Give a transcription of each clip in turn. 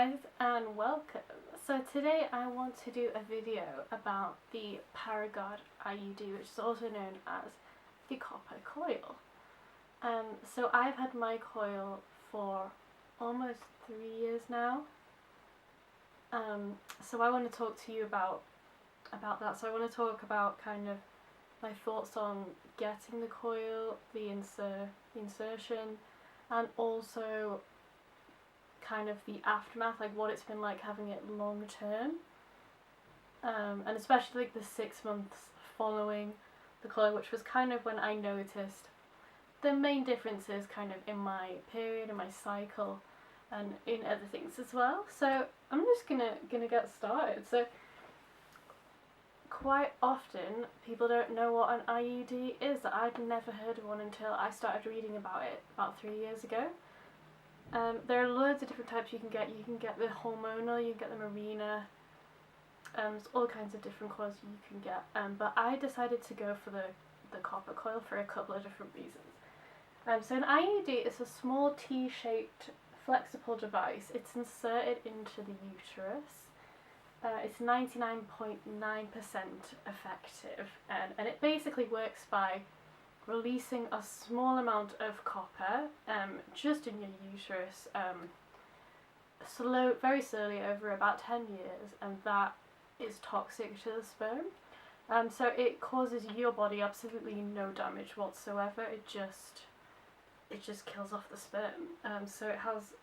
Guys, and welcome. So today I want to do a video about the Paraguard IUD, which is also known as the copper coil. So I've had my coil for almost 3 years now. So I want to talk to you about that. So I want to talk about kind of my thoughts on getting the coil, the insertion, and also kind of the aftermath, like what it's been like having it long term, and especially like the 6 months following the coil, which was kind of when I noticed the main differences kind of in my period and my cycle and in other things as well. So I'm just gonna get started. So quite often people don't know what an IUD is. I'd never heard of one until I started reading about it about 3 years ago. There are loads of different types you can get. You can get the hormonal, you can get the marina, there's all kinds of different coils you can get. But I decided to go for the copper coil for a couple of different reasons. So an IUD is a small T-shaped flexible device. It's inserted into the uterus. It's 99.9% effective, and it basically works by releasing a small amount of copper just in your uterus, very slowly over about 10 years, and that is toxic to the sperm. So it causes your body absolutely no damage whatsoever. It just kills off the sperm. So it has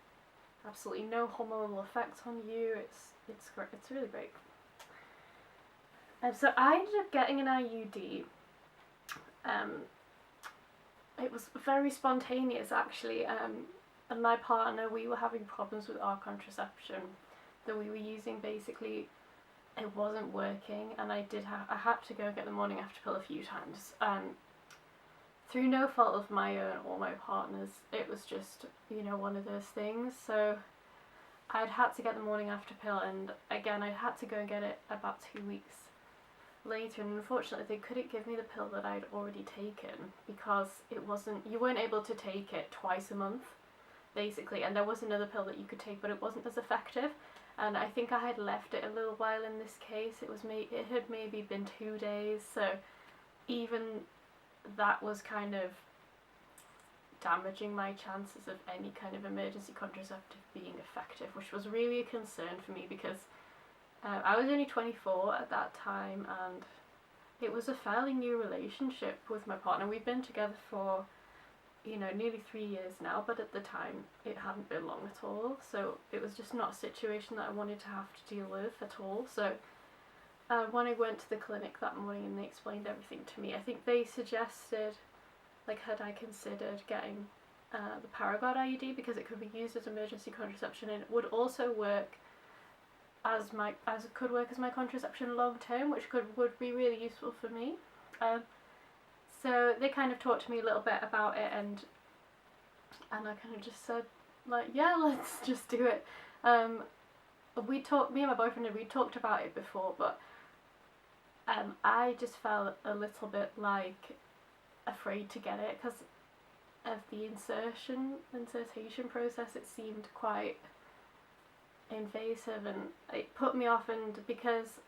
absolutely no hormonal effect on you. It's great. It's really great. So I ended up getting an IUD. It was very spontaneous, actually, and my partner, we were having problems with our contraception that we were using. Basically, it wasn't working, and I had to go get the morning after pill a few times. Through no fault of my own or my partner's, it was just, one of those things. So I'd had to get the morning after pill, and again, I had to go and get it about 2 weeks later, and unfortunately they couldn't give me the pill that I'd already taken because you weren't able to take it twice a month basically, and there was another pill that you could take but it wasn't as effective, and I think I had left it a little while in this case. It had maybe been 2 days, so even that was kind of damaging my chances of any kind of emergency contraceptive being effective, which was really a concern for me because I was only 24 at that time, and it was a fairly new relationship with my partner. We've been together for, nearly 3 years now, but at the time it hadn't been long at all, so it was just not a situation that I wanted to have to deal with at all. So when I went to the clinic that morning and they explained everything to me, I think they suggested, had I considered getting the Paraguard IUD because it could be used as emergency contraception, and it would also work as it could work as my contraception long term, which would be really useful for me. So they kind of talked to me a little bit about it, and I kind of just said, yeah, let's just do it. Me and my boyfriend, we talked about it before, but I just felt a little bit afraid to get it because of the insertion process. It seemed quite invasive and it put me off, and because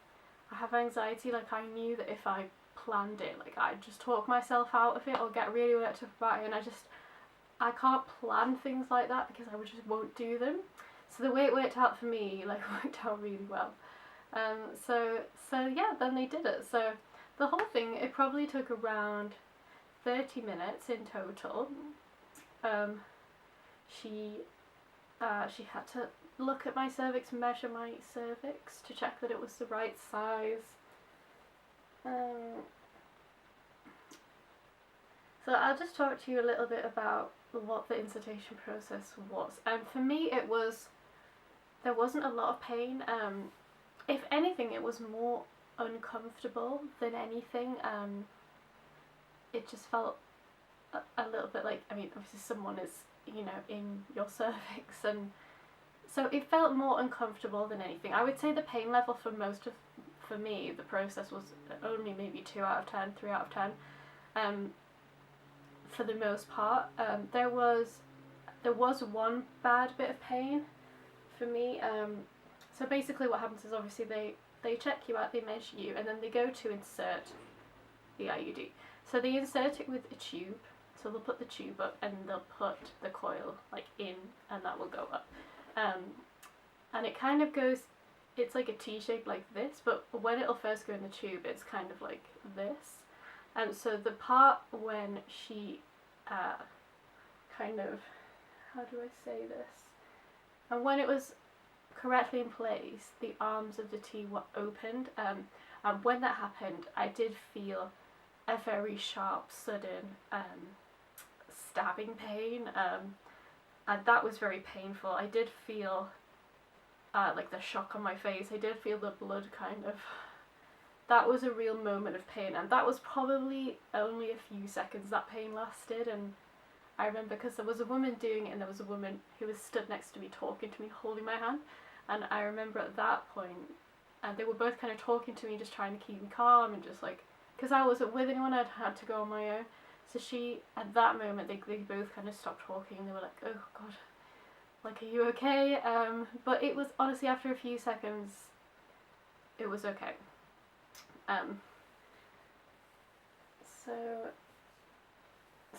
I have anxiety, I knew that if I planned it, I'd just talk myself out of it or get really worked up about it, and I can't plan things like that because I just won't do them. So the way it worked out for me worked out really well. So yeah, then they did it. So the whole thing, it probably took around 30 minutes in total. She had to look at my cervix, measure my cervix to check that it was the right size. So I'll just talk to you a little bit about what the insertion process was. For me, there wasn't a lot of pain. If anything, it was more uncomfortable than anything. It just felt a little bit obviously someone is, in your cervix, and so it felt more uncomfortable than anything. I would say the pain level for me, the process was only maybe 2 out of 10, 3 out of 10. For the most part, there was one bad bit of pain for me, so basically what happens is obviously they check you out, they measure you, and then they go to insert the IUD. So they insert it with a tube. So they'll put the tube up and they'll put the coil like in, and that will go up. And it kind of goes, it's like a T shape like this, but when it'll first go in the tube, it's kind of like this. And so the part when she kind of, how do I say this? And when it was correctly in place, the arms of the T were opened. And when that happened, I did feel a very sharp, sudden stabbing pain, and that was very painful. I did feel like the shock on my face. I did feel the blood kind of. That was a real moment of pain, and that was probably only a few seconds that pain lasted. And I remember because there was a woman doing it, and there was a woman who was stood next to me talking to me, holding my hand, and I remember at that point, and they were both kind of talking to me, just trying to keep me calm, and just like, because I wasn't with anyone, I'd had to go on my own. So she, at that moment, they both kind of stopped talking. They were like, oh God, like, are you okay? But it was, honestly, after a few seconds, it was okay.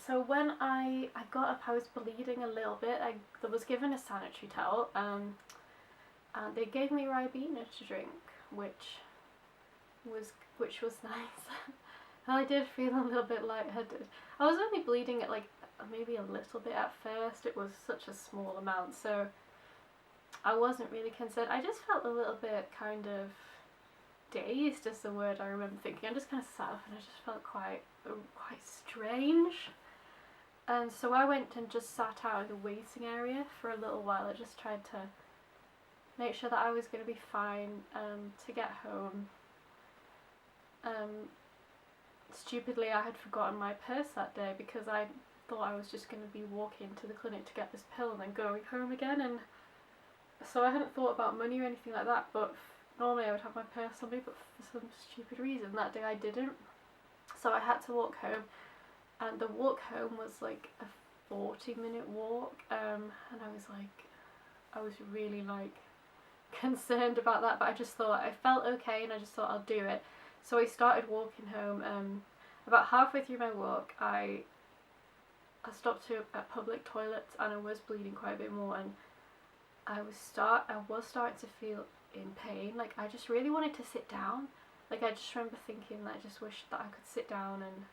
So when I got up, I was bleeding a little bit. I was given a sanitary towel, and they gave me Ribena to drink, which was nice. And I did feel a little bit lightheaded. I was only bleeding at like maybe a little bit at first. It was such a small amount, so I wasn't really concerned. I just felt a little bit kind of dazed, is the word I remember thinking. I just kind of sat up and I just felt quite strange. And so I went and just sat out in the waiting area for a little while. I just tried to make sure that I was going to be fine to get home. Stupidly, I had forgotten my purse that day because I thought I was just going to be walking to the clinic to get this pill and then going home again, and so I hadn't thought about money or anything like that, but normally I would have my purse on me, but for some stupid reason that day I didn't. So I had to walk home, and the walk home was like a 40-minute walk, and I was really like concerned about that, but I just thought, I felt okay and I just thought I'll do it. So I started walking home. About halfway through my walk, I stopped at public toilets, and I was bleeding quite a bit more, and I was starting to feel in pain. Like, I just really wanted to sit down. Like, I just remember thinking that I just wished that I could sit down, and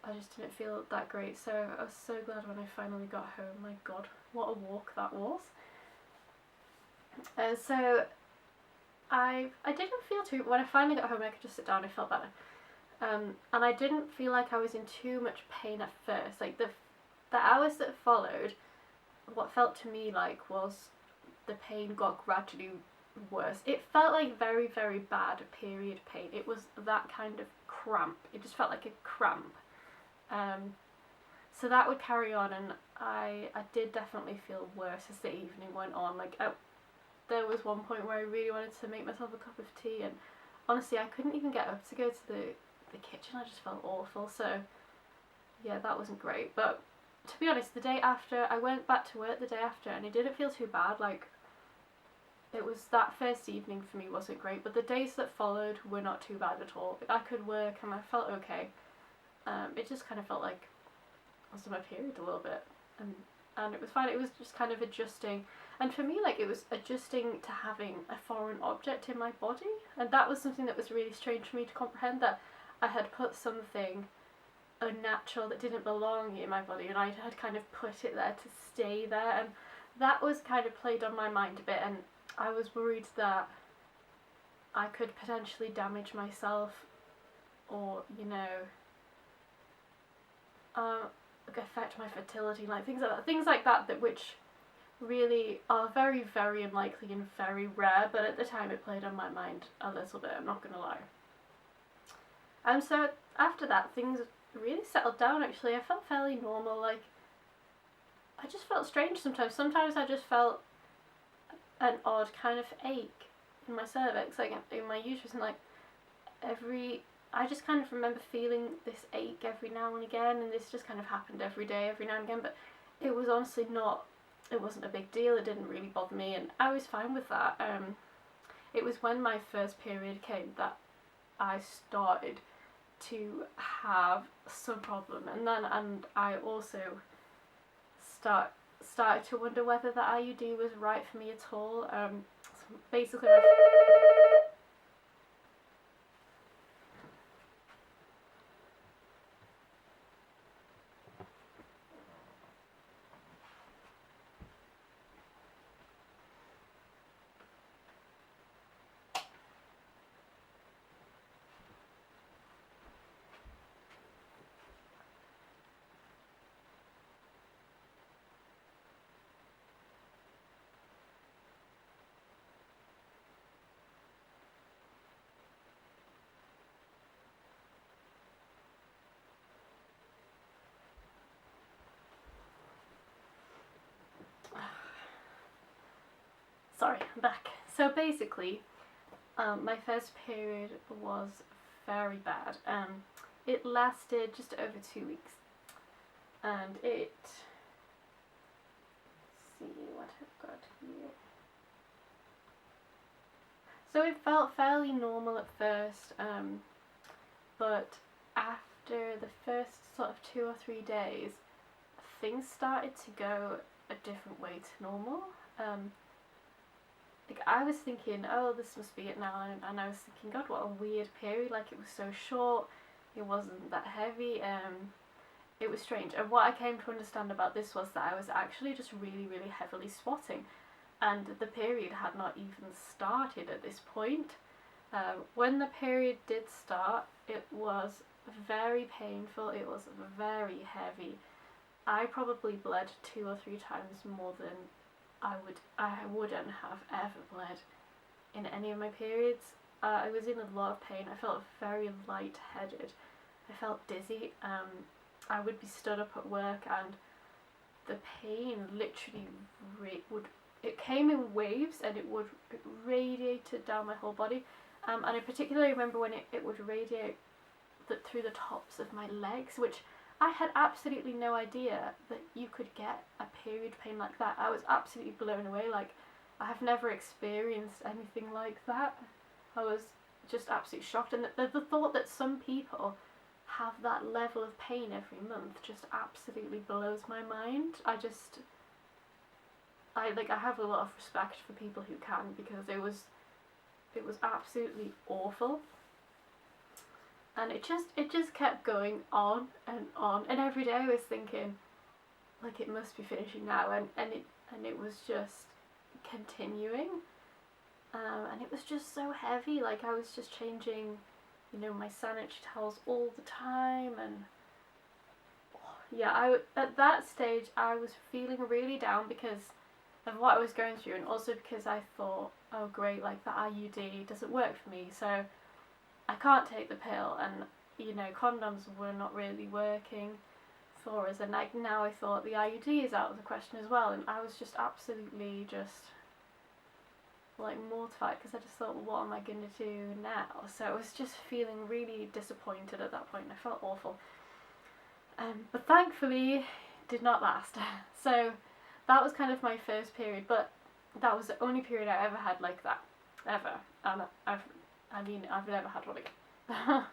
I just didn't feel that great. So I was so glad when I finally got home. My God, what a walk that was. So I didn't feel too, when I finally got home I could just sit down, I felt better. And I didn't feel like I was in too much pain at first. Like the hours that followed, what felt to me like was the pain got gradually worse. It felt like very, very bad period pain. It was that kind of cramp. It just felt like a cramp. So that would carry on, and I did definitely feel worse as the evening went on. Like, there was one point where I really wanted to make myself a cup of tea, and honestly I couldn't even get up to go to the kitchen. I just felt awful. So yeah, that wasn't great. But to be honest, the day after, I went back to work the day after, and it didn't feel too bad. Like, it was, that first evening for me wasn't great, but the days that followed were not too bad at all. I could work and I felt okay. It just kind of felt like I was on my period a little bit, and it was fine. It was just kind of adjusting, and for me, like, it was adjusting to having a foreign object in my body, and that was something that was really strange for me to comprehend, that I had put something unnatural that didn't belong in my body, and I had kind of put it there to stay there, and that was kind of played on my mind a bit, and I was worried that I could potentially damage myself, or, you know, affect my fertility, like things like that, which really are very, very unlikely and very rare, but at the time it played on my mind a little bit, I'm not gonna lie. And so after that, things really settled down. Actually, I felt fairly normal. Like, I just felt strange sometimes. Sometimes I just felt an odd kind of ache in my cervix, like in my uterus, and like I just kind of remember feeling this ache every now and again, and this just kind of happened every day, every now and again, but it was honestly not it wasn't a big deal, it didn't really bother me, and I was fine with that. It was when my first period came that I started to have some problem, and I also started to wonder whether the IUD was right for me at all. So basically, sorry, I'm back. So basically, my first period was very bad. It lasted just over 2 weeks, and let's see what I've got here. So it felt fairly normal at first, but after the first sort of 2 or 3 days, things started to go a different way to normal. Like I was thinking, oh, this must be it now, and I was thinking, God, what a weird period. Like it was so short, it wasn't that heavy. It was strange. And what I came to understand about this was that I was actually just really, really heavily spotting, and the period had not even started at this point. When the period did start, it was very painful. It was very heavy. I probably bled 2 or 3 times more than I wouldn't have ever bled in any of my periods. I was in a lot of pain. I felt very lightheaded. I felt dizzy. I would be stood up at work, and the pain literally it came in waves, and it radiated down my whole body. And I particularly remember when it would radiate through the tops of my legs, which I had absolutely no idea that you could get a period pain like that. I was absolutely blown away. Like, I have never experienced anything like that. I was just absolutely shocked, and the thought that some people have that level of pain every month just absolutely blows my mind. I have a lot of respect for people who can, because it was absolutely awful. And it just kept going on, and every day I was thinking, like, it must be finishing now, and it was just continuing, and it was just so heavy. Like, I was just changing, my sanitary towels all the time, and yeah, at that stage I was feeling really down because of what I was going through, and also because I thought, oh great, like the IUD doesn't work for me, so I can't take the pill, and condoms were not really working for us, and now I thought the IUD is out of the question as well, and I was just absolutely like mortified, because I just thought, what am I going to do now? So I was just feeling really disappointed at that point, and I felt awful. But thankfully, it did not last. So that was kind of my first period, but that was the only period I ever had like that, ever. And I've never had one again.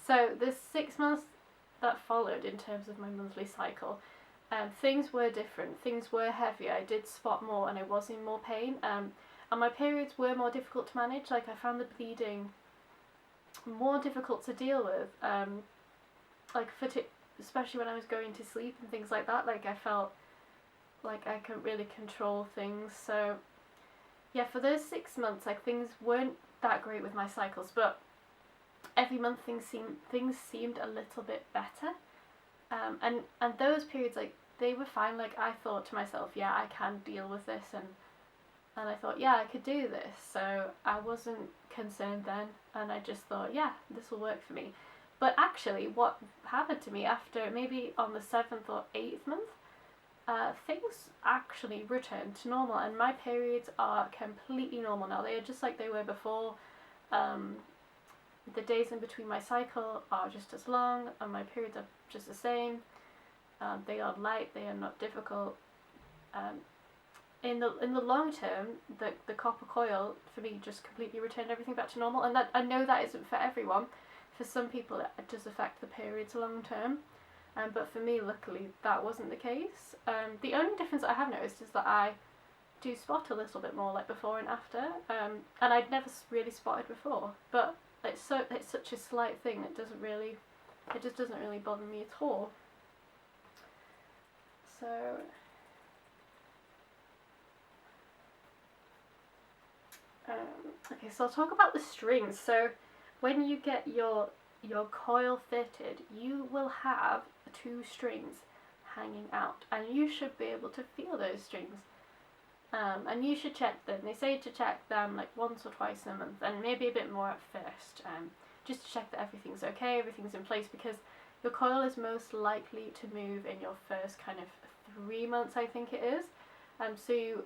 So the 6 months that followed in terms of my monthly cycle, things were different. Things were heavier. I did spot more, and I was in more pain. And my periods were more difficult to manage. Like, I found the bleeding more difficult to deal with. Especially when I was going to sleep and things like that. Like, I felt like I couldn't really control things. So yeah, for those 6 months, like, things weren't that great with my cycles, but every month things seemed a little bit better, and those periods, like, they were fine. Like, I thought to myself, yeah, I can deal with this, and I thought, yeah, I could do this, so I wasn't concerned then, and I just thought, yeah, this will work for me. But actually, what happened to me after maybe on the 7th or 8th month, things actually returned to normal, and my periods are completely normal now. They are just like they were before. The days in between my cycle are just as long, and my periods are just the same. They are light, they are not difficult. in the long term, the copper coil for me just completely returned everything back to normal. And that, I know that isn't for everyone. For some people, it does affect the periods long term. But for me, luckily, that wasn't the case. The only difference I have noticed is that I do spot a little bit more, like before and after. And I'd never really spotted before. But it's such a slight thing that it just doesn't really bother me at all. So. Okay, so I'll talk about the strings. So when you get your coil fitted, you will have 2 strings hanging out, and you should be able to feel those strings. And you should check them. They say to check them like once or twice a month, and maybe a bit more at first, just to check that everything's okay, everything's in place, because your coil is most likely to move in your first kind of 3 months, I think it is. So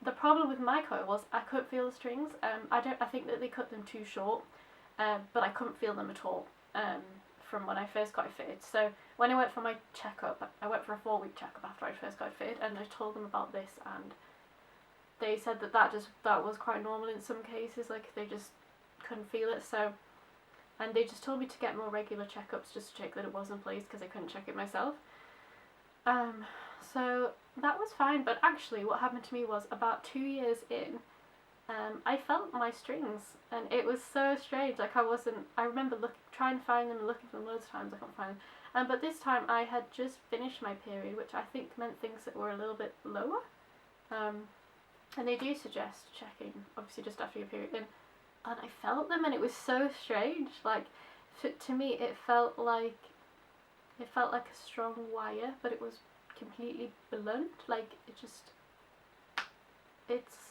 the problem with my coil was I couldn't feel the strings. I think that they cut them too short, but I couldn't feel them at all from when I first got it fitted. So when I went for my checkup, I went for a 4-week checkup after I first got it fitted, and I told them about this, and they said that was quite normal in some cases. Like, they just couldn't feel it. So, and they just told me to get more regular checkups just to check that it was in place, because I couldn't check it myself. So that was fine, but actually what happened to me was about 2 years in, I felt my strings, and it was so strange. Like, I remember trying to find them and looking for them loads of times, I couldn't find them. But this time I had just finished my period, which I think meant things that were a little bit lower. And they do suggest checking, obviously, just after your period in. And I felt them, and it was so strange. Like, to me, it felt like a strong wire, but it was completely blunt. Like, it's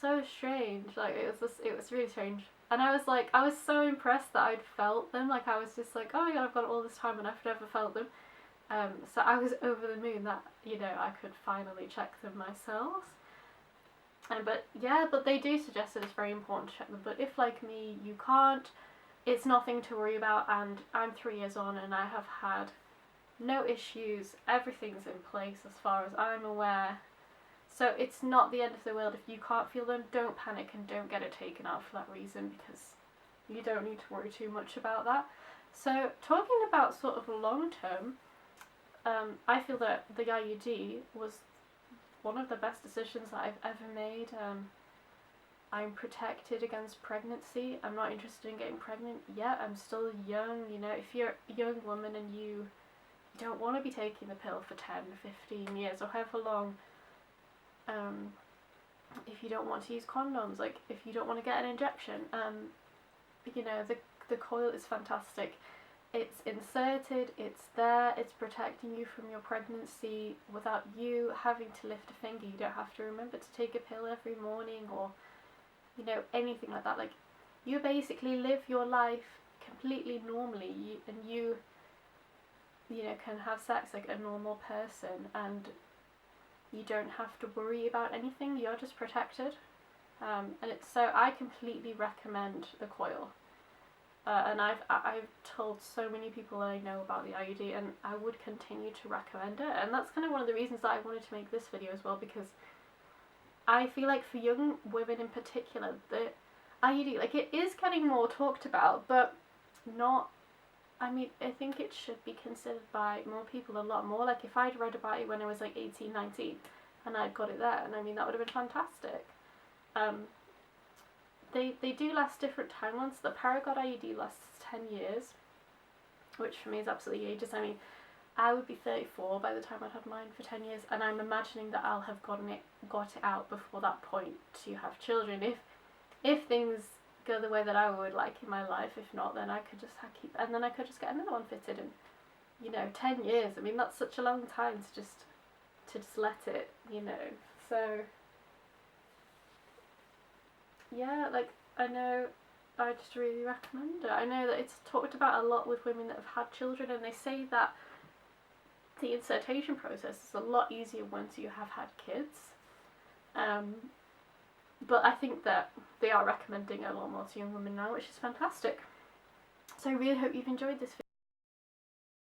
so strange. Like, it was really strange. And I was so impressed that I'd felt them. Like, I was just like, oh my god, I've got all this time and I've never felt them. So I was over the moon that, I could finally check them myself. But they do suggest that it's very important to check them. But if, like me, you can't, it's nothing to worry about. And I'm 3 years on, and I have had no issues. Everything's in place as far as I'm aware. So it's not the end of the world. If you can't feel them, don't panic and don't get it taken out for that reason, because you don't need to worry too much about that. So talking about sort of long term, I feel that the IUD was one of the best decisions that I've ever made. I'm protected against pregnancy. I'm not interested in getting pregnant yet. I'm still young. If you're a young woman and you don't want to be taking the pill for 10, 15 years or however long, if you don't want to use condoms, like if you don't want to get an injection, the coil is fantastic. It's inserted, it's there, it's protecting you from your pregnancy without you having to lift a finger. You don't have to remember to take a pill every morning or, anything like that. Like, you basically live your life completely normally, and you can have sex like a normal person, and you don't have to worry about anything. You're just protected. So I completely recommend the coil. And I've told so many people I know about the IUD, and I would continue to recommend it. And that's kind of one of the reasons that I wanted to make this video as well, because I feel like for young women in particular, the IUD, like, it is getting more talked about, but not, I think it should be considered by more people a lot more. Like, if I'd read about it when I was like 18, 19, and I'd got it there, and that would have been fantastic. They do last different timelines. The Paragon IUD lasts 10 years, which for me is absolutely ages. I would be 34 by the time I'd had mine for 10 years, and I'm imagining that I'll have got it out before that point to have children. If things go the way that I would like in my life. If not, then I could just I could just get another one fitted. And 10 years, that's such a long time to just let it, so yeah, like, I know, I just really recommend it. I know that it's talked about a lot with women that have had children, and they say that the insertion process is a lot easier once you have had kids. But I think that they are recommending a lot more to young women now, which is fantastic. So I really hope you've enjoyed this video.